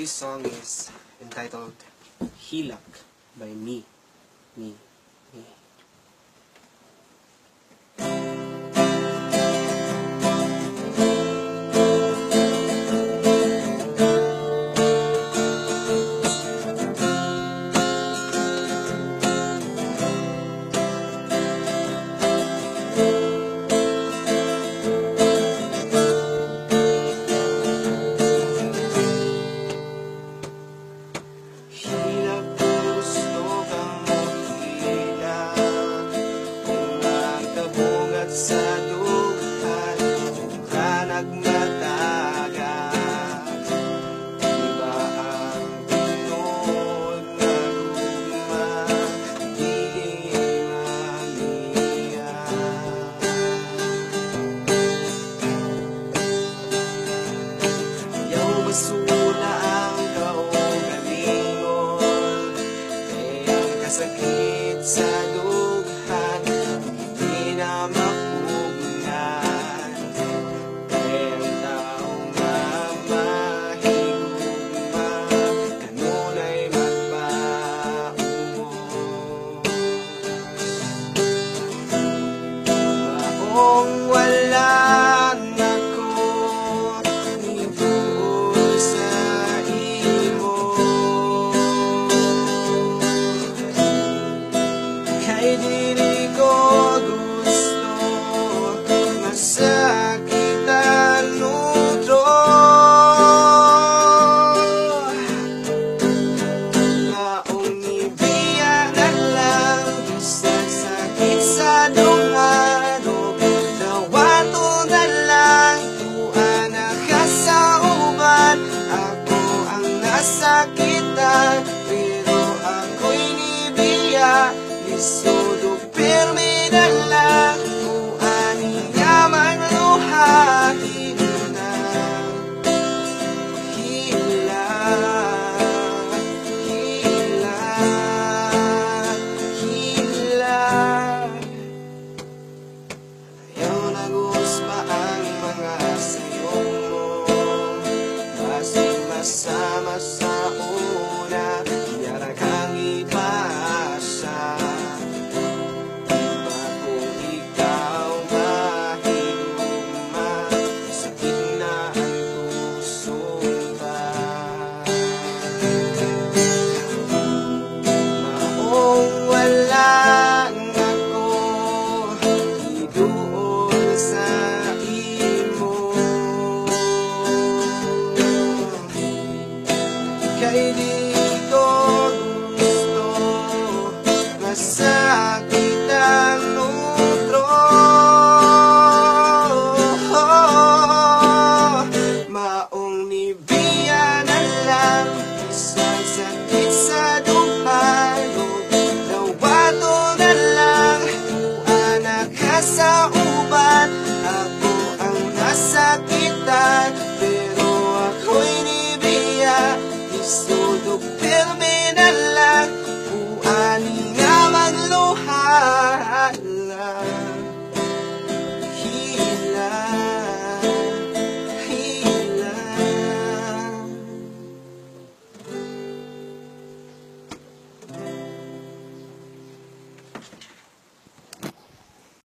This song is entitled Hilak by Me. Sa dughan, ka nagmataga. Iba ang tinod na gugma, di mamiya. Yaw masula ang kaugalingon, kaya ang kasakit sa dughan, hindi na kung wala nako ibuo sa imo, kay dili ko gusto masakit ang nutro. Laong ibiya na lang sa sakit sa dungan, sakitan, pero ako'y nibiya.